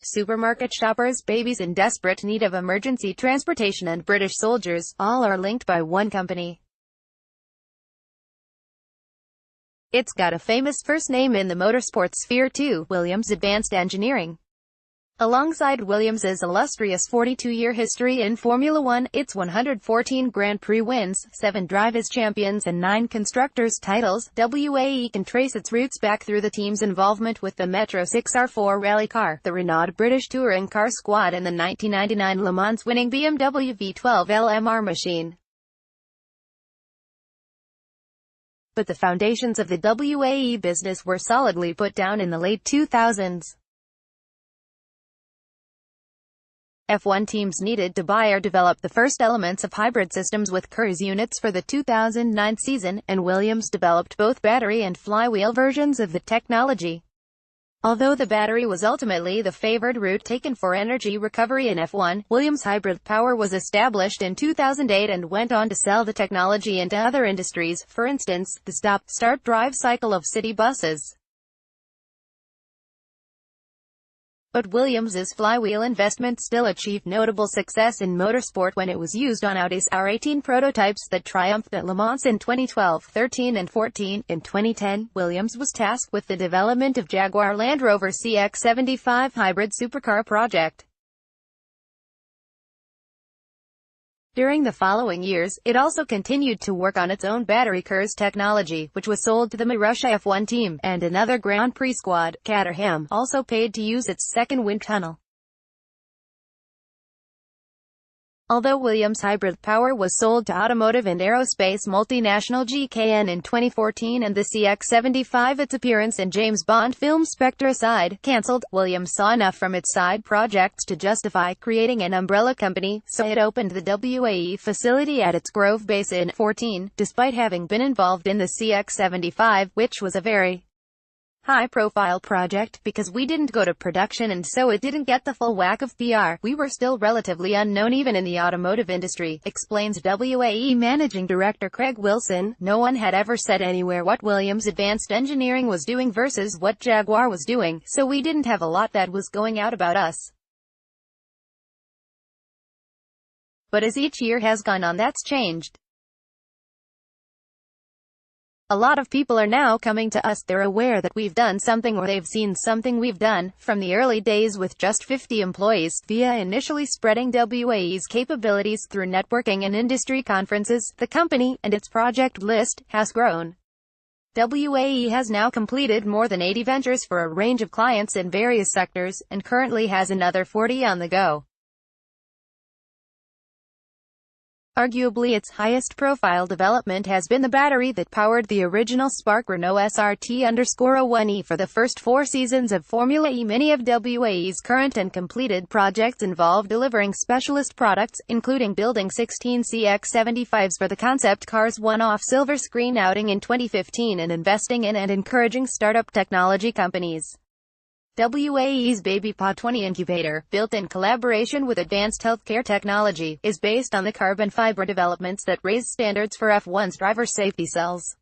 Supermarket shoppers, babies in desperate need of emergency transportation, and British soldiers, all are linked by one company. It's got a famous first name in the motorsport sphere too, Williams Advanced Engineering. Alongside Williams's illustrious 42-year history in Formula One, its 114 Grand Prix wins, 7 Drivers' Champions and 9 Constructors' titles, WAE can trace its roots back through the team's involvement with the Metro 6R4 rally car, the Renault British Touring Car Squad, and the 1999 Le Mans winning BMW V12 LMR machine. But the foundations of the WAE business were solidly put down in the late 2000s. F1 teams needed to buy or develop the first elements of hybrid systems with cruise units for the 2009 season, and Williams developed both battery and flywheel versions of the technology. Although the battery was ultimately the favored route taken for energy recovery in F1, Williams Hybrid Power was established in 2008 and went on to sell the technology into other industries, for instance, the stop-start-drive cycle of city buses. But Williams's flywheel investment still achieved notable success in motorsport when it was used on Audi's R18 prototypes that triumphed at Le Mans in 2012, 13 and 14. In 2010, Williams was tasked with the development of Jaguar Land Rover CX-75 hybrid supercar project. During the following years, it also continued to work on its own battery KERS technology, which was sold to the Marussia F1 team, and another Grand Prix squad, Caterham, also paid to use its second wind tunnel. Although Williams Hybrid Power was sold to automotive and aerospace multinational GKN in 2014 and the CX-75 its appearance in James Bond film Spectre aside, cancelled, Williams saw enough from its side projects to justify creating an umbrella company, so it opened the WAE facility at its Grove base in 2014, despite having been involved in the CX-75, which was a very high-profile project, because we didn't go to production and so it didn't get the full whack of PR. We were still relatively unknown even in the automotive industry, explains WAE Managing Director Craig Wilson. No one had ever said anywhere what Williams Advanced Engineering was doing versus what Jaguar was doing, so we didn't have a lot that was going out about us. But as each year has gone on, that's changed. A lot of people are now coming to us. They're aware that we've done something, or they've seen something we've done, from the early days with just 50 employees, via initially spreading WAE's capabilities through networking and industry conferences. The company, and its project list, has grown. WAE has now completed more than 80 ventures for a range of clients in various sectors, and currently has another 40 on the go. Arguably its highest-profile development has been the battery that powered the original Spark Renault SRT-01E for the first 4 seasons of Formula E. Many of WAE's current and completed projects involve delivering specialist products, including building 16 CX-75s for the concept car's one-off silver screen outing in 2015 and investing in and encouraging startup technology companies. WAE's BabyPod 20 incubator, built in collaboration with Advanced Healthcare Technology, is based on the carbon fiber developments that raise standards for F1's driver safety cells.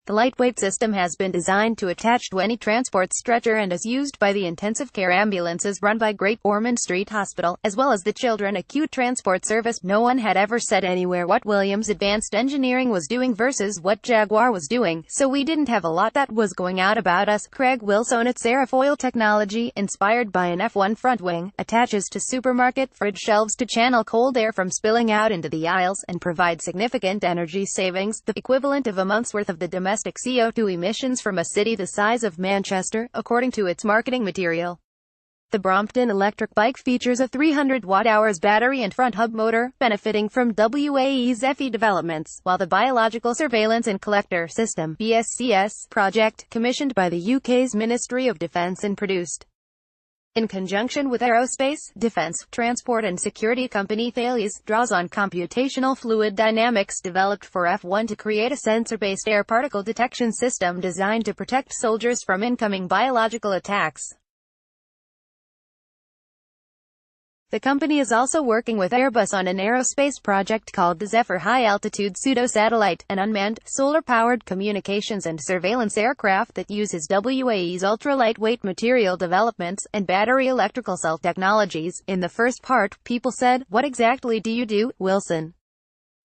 The lightweight system has been designed to attach to any transport stretcher and is used by the intensive care ambulances run by Great Ormond Street Hospital, as well as the Children Acute Transport Service. No one had ever said anywhere what Williams Advanced Engineering was doing versus what Jaguar was doing, so we didn't have a lot that was going out about us. Craig Wilson. Its aerofoil technology, inspired by an F1 front wing, attaches to supermarket fridge shelves to channel cold air from spilling out into the aisles, and provide significant energy savings, the equivalent of a month's worth of the domestic CO2 emissions from a city the size of Manchester, according to its marketing material. The Brompton electric bike features a 300 watt-hours battery and front hub motor, benefiting from WAE's FE developments, while the Biological Surveillance and Collector System (BSCS) project, commissioned by the UK's Ministry of Defence and produced in conjunction with aerospace, defence, transport and security company Thales, draws on computational fluid dynamics developed for F1 to create a sensor-based air particle detection system designed to protect soldiers from incoming biological attacks. The company is also working with Airbus on an aerospace project called the Zephyr High-Altitude Pseudo-Satellite, an unmanned, solar-powered communications and surveillance aircraft that uses WAE's ultra-lightweight material developments and battery electrical cell technologies. In the first part, people said, "What exactly do you do, Wilson?"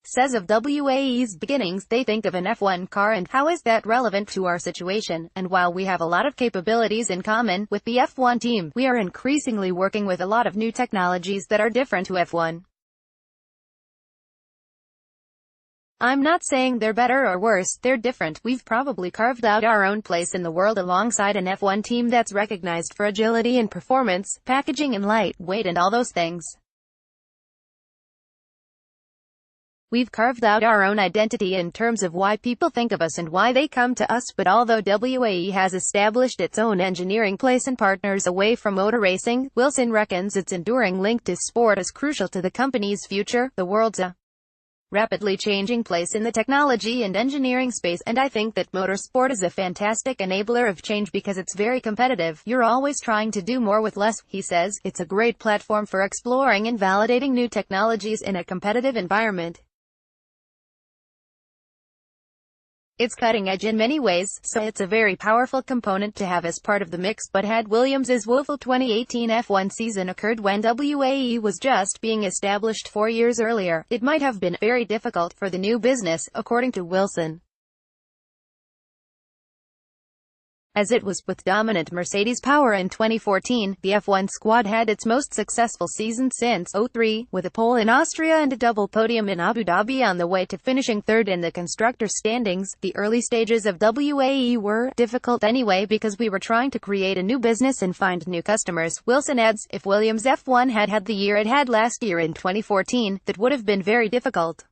says of WAE's beginnings. They think of an F1 car and how is that relevant to our situation, and while we have a lot of capabilities in common with the F1 team, we are increasingly working with a lot of new technologies that are different to F1. I'm not saying they're better or worse, they're different. We've probably carved out our own place in the world alongside an F1 team that's recognized for agility and performance, packaging and lightweight and all those things. We've carved out our own identity in terms of why people think of us and why they come to us, but although WAE has established its own engineering place and partners away from motor racing, Wilson reckons its enduring link to sport is crucial to the company's future. The world's a rapidly changing place in the technology and engineering space, and I think that motorsport is a fantastic enabler of change because it's very competitive. You're always trying to do more with less, he says. It's a great platform for exploring and validating new technologies in a competitive environment. It's cutting edge in many ways, so it's a very powerful component to have as part of the mix. But had Williams's woeful 2018 F1 season occurred when WAE was just being established 4 years earlier, it might have been very difficult for the new business, according to Wilson. As it was with dominant Mercedes power in 2014, the F1 squad had its most successful season since '03, with a pole in Austria and a double podium in Abu Dhabi on the way to finishing third in the constructors' standings. The early stages of WAE were difficult anyway because we were trying to create a new business and find new customers. Wilson adds, if Williams F1 had had the year it had last year in 2014, that would have been very difficult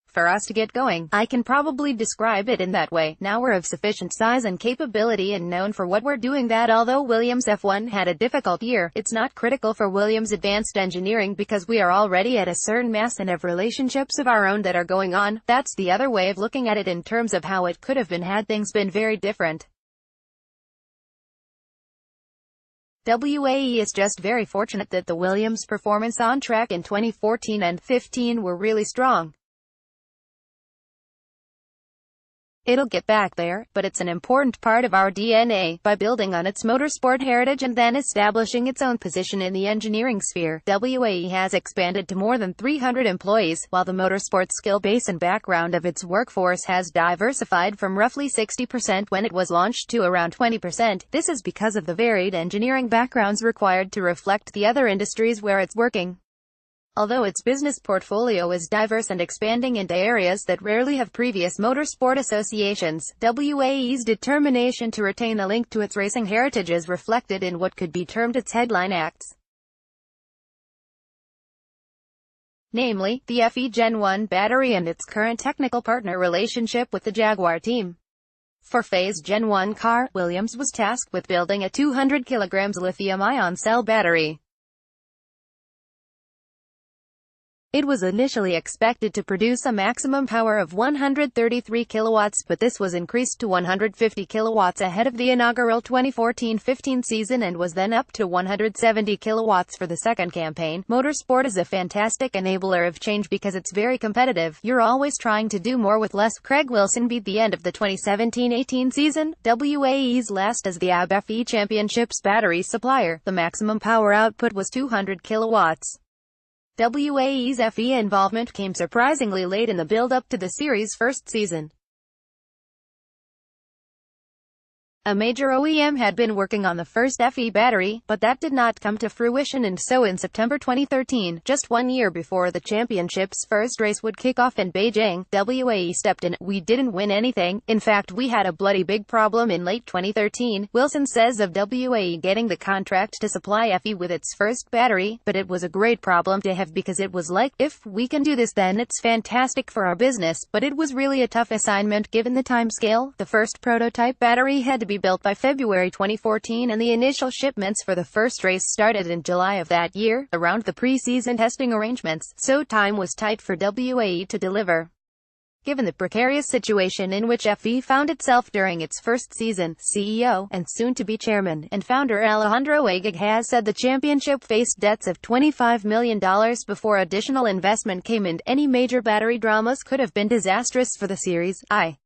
for us to get going. I can probably describe it in that way. Now we're of sufficient size and capability and known for what we're doing that although Williams F1 had a difficult year, it's not critical for Williams Advanced Engineering because we are already at a certain mass and have relationships of our own that are going on. That's the other way of looking at it in terms of how it could have been had things been very different. WAE is just very fortunate that the Williams performance on track in 2014 and 15 were really strong. It'll get back there, but it's an important part of our DNA. By building on its motorsport heritage and then establishing its own position in the engineering sphere, WAE has expanded to more than 300 employees, while the motorsport skill base and background of its workforce has diversified from roughly 60% when it was launched to around 20%. This is because of the varied engineering backgrounds required to reflect the other industries where it's working. Although its business portfolio is diverse and expanding into areas that rarely have previous motorsport associations, WAE's determination to retain a link to its racing heritage is reflected in what could be termed its headline acts. Namely, the FE Gen 1 battery and its current technical partner relationship with the Jaguar team. For Phase Gen 1 car, Williams was tasked with building a 200 kg lithium-ion cell battery. It was initially expected to produce a maximum power of 133 kilowatts, but this was increased to 150 kilowatts ahead of the inaugural 2014-15 season and was then up to 170 kilowatts for the second campaign. Motorsport is a fantastic enabler of change because it's very competitive. You're always trying to do more with less. Craig Wilson beat the end of the 2017-18 season, WAE's last as the ABFE Championships battery supplier. The maximum power output was 200 kilowatts. WAE's FE involvement came surprisingly late in the build-up to the series' first season. A major OEM had been working on the first FE battery, but that did not come to fruition, and so in September 2013, just 1 year before the championship's first race would kick off in Beijing, WAE stepped in. We didn't win anything. In fact, we had a bloody big problem in late 2013, Wilson says of WAE getting the contract to supply FE with its first battery, but it was a great problem to have because it was like, if we can do this then it's fantastic for our business, but it was really a tough assignment given the time scale. The first prototype battery had to be built by February 2014 and the initial shipments for the first race started in July of that year, around the pre-season testing arrangements, so time was tight for WAE to deliver. Given the precarious situation in which FE found itself during its first season, CEO, and soon-to-be chairman, and founder Alejandro Agag has said the championship faced debts of $25 million before additional investment came in. Any major battery dramas could have been disastrous for the series. I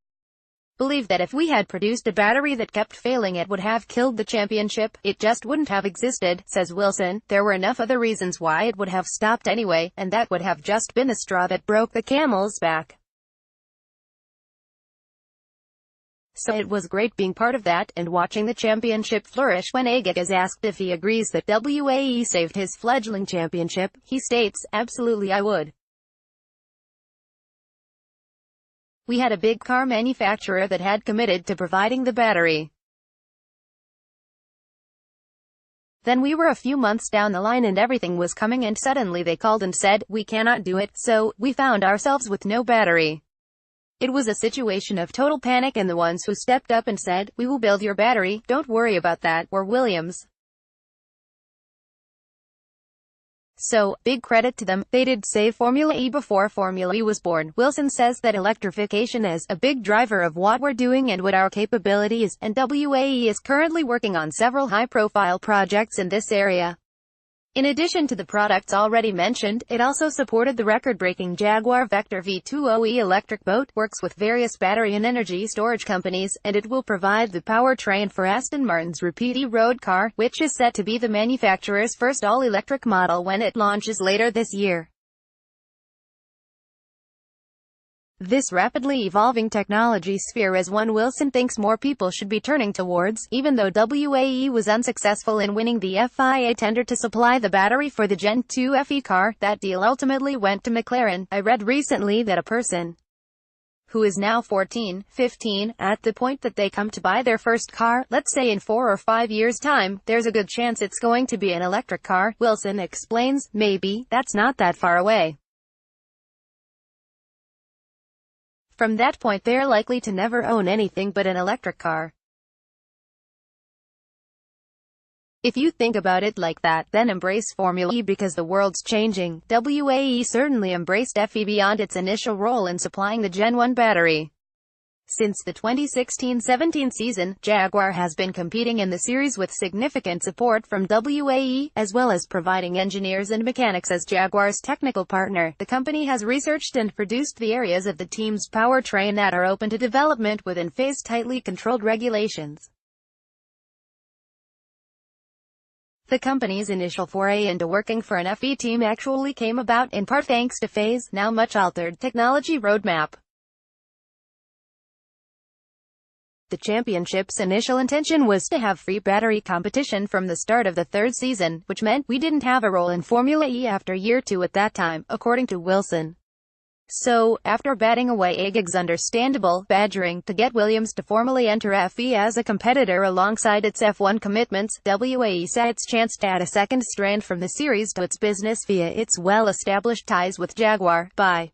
believe that if we had produced a battery that kept failing, it would have killed the championship. It just wouldn't have existed, says Wilson. There were enough other reasons why it would have stopped anyway, and that would have just been the straw that broke the camel's back. So it was great being part of that, and watching the championship flourish. When Agag is asked if he agrees that WAE saved his fledgling championship, he states, "Absolutely I would. We had a big car manufacturer that had committed to providing the battery. Then we were a few months down the line and everything was coming, and suddenly they called and said, we cannot do it, so we found ourselves with no battery. It was a situation of total panic, and the ones who stepped up and said, we will build your battery, don't worry about that, were Williams. So, big credit to them. They did save Formula E before Formula E was born." Wilson says that electrification is a big driver of what we're doing and what our capability is, and WAE is currently working on several high-profile projects in this area. In addition to the products already mentioned, it also supported the record-breaking Jaguar Vector V20e electric boat, works with various battery and energy storage companies, and it will provide the powertrain for Aston Martin's Rapide road car, which is set to be the manufacturer's first all-electric model when it launches later this year. This rapidly evolving technology sphere is one Wilson thinks more people should be turning towards. Even though WAE was unsuccessful in winning the FIA tender to supply the battery for the Gen 2 FE car, that deal ultimately went to McLaren. I read recently that a person who is now 14, 15, at the point that they come to buy their first car, let's say in 4 or 5 years' time, there's a good chance it's going to be an electric car. Wilson explains, maybe, that's not that far away. From that point they're likely to never own anything but an electric car. If you think about it like that, then embrace Formula E because the world's changing. WAE certainly embraced FE beyond its initial role in supplying the Gen 1 battery. Since the 2016-17 season, Jaguar has been competing in the series with significant support from WAE, as well as providing engineers and mechanics as Jaguar's technical partner. The company has researched and produced the areas of the team's powertrain that are open to development within phase tightly controlled regulations. The company's initial foray into working for an FE team actually came about in part thanks to FE's now much altered technology roadmap. The championship's initial intention was to have free battery competition from the start of the third season, which meant we didn't have a role in Formula E after year 2 at that time, according to Wilson. So, after batting away Agag's understandable badgering to get Williams to formally enter FE as a competitor alongside its F1 commitments, WAE saw its chance to add a second strand from the series to its business via its well-established ties with Jaguar. By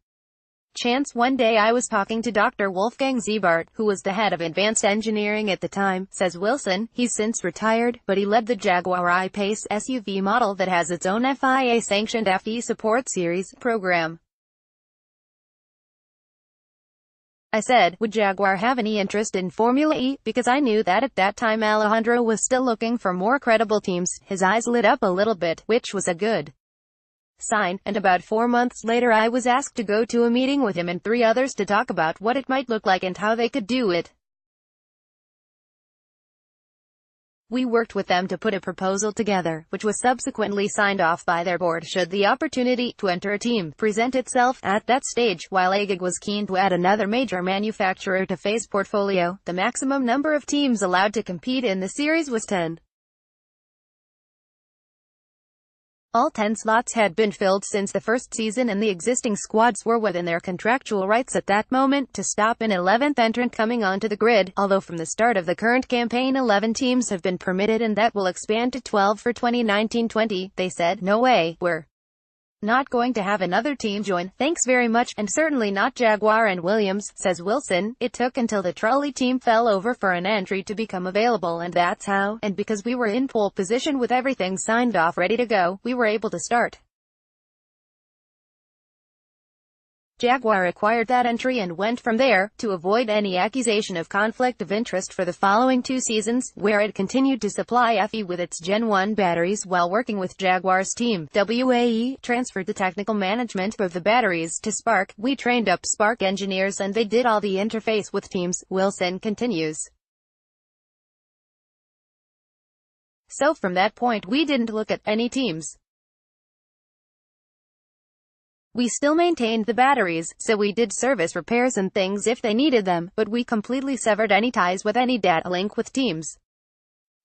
chance one day I was talking to Dr. Wolfgang Siebart, who was the head of advanced engineering at the time, says Wilson. He's since retired, but he led the Jaguar I-Pace SUV model that has its own FIA-sanctioned FE Support Series program. I said, would Jaguar have any interest in Formula E? Because I knew that at that time Alejandro was still looking for more credible teams. His eyes lit up a little bit, which was a good sign, and about 4 months later I was asked to go to a meeting with him and 3 others to talk about what it might look like and how they could do it. We worked with them to put a proposal together, which was subsequently signed off by their board should the opportunity to enter a team present itself. At that stage, while Agag was keen to add another major manufacturer to FE's portfolio, the maximum number of teams allowed to compete in the series was 10. All 10 slots had been filled since the first season, and the existing squads were within their contractual rights at that moment to stop an 11th entrant coming onto the grid, although from the start of the current campaign 11 teams have been permitted and that will expand to 12 for 2019-20. They said, no way, we're not going to have another team join, thanks very much, and certainly not Jaguar and Williams, says Wilson. It took until the trolley team fell over for an entry to become available, and that's how, and because we were in pole position with everything signed off ready to go, we were able to start. Jaguar acquired that entry and went from there, to avoid any accusation of conflict of interest for the following 2 seasons, where it continued to supply FE with its Gen 1 batteries while working with Jaguar's team. WAE transferred the technical management of the batteries to Spark. We trained up Spark engineers and they did all the interface with teams, Wilson continues. So from that point we didn't look at any teams. We still maintained the batteries, so we did service repairs and things if they needed them, but we completely severed any ties with any data link with teams.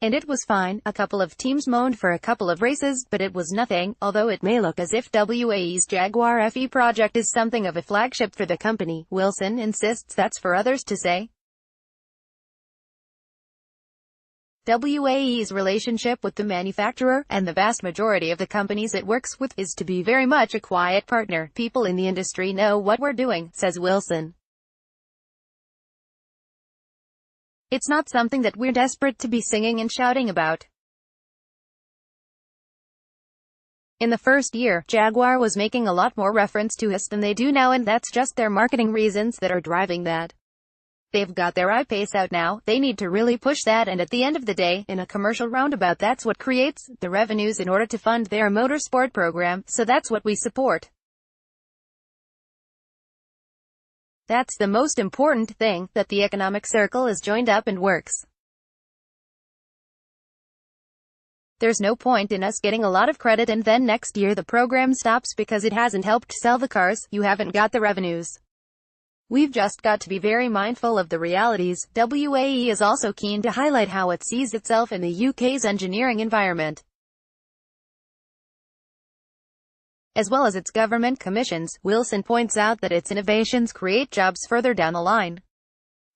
And it was fine. A couple of teams moaned for a couple of races, but it was nothing, although it may look as if WAE's Jaguar FE project is something of a flagship for the company. Wilson insists that's for others to say. WAE's relationship with the manufacturer, and the vast majority of the companies it works with, is to be very much a quiet partner. People in the industry know what we're doing, says Wilson. It's not something that we're desperate to be singing and shouting about. In the first year, Jaguar was making a lot more reference to us than they do now, and that's just their marketing reasons that are driving that. They've got their I-Pace out now, they need to really push that, and at the end of the day, in a commercial roundabout, that's what creates the revenues in order to fund their motorsport program, so that's what we support. That's the most important thing, that the economic circle is joined up and works. There's no point in us getting a lot of credit and then next year the program stops because it hasn't helped sell the cars, you haven't got the revenues. We've just got to be very mindful of the realities. WAE is also keen to highlight how it sees itself in the UK's engineering environment, as well as its government commissions. Wilson points out that its innovations create jobs further down the line.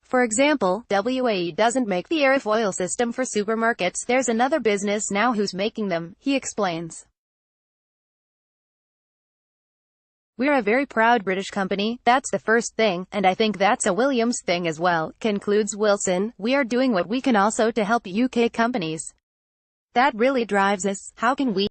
For example, WAE doesn't make the airfoil system for supermarkets, there's another business now who's making them, he explains. We're a very proud British company, that's the first thing, and I think that's a Williams thing as well, concludes Wilson. We are doing what we can also to help UK companies. That really drives us. How can we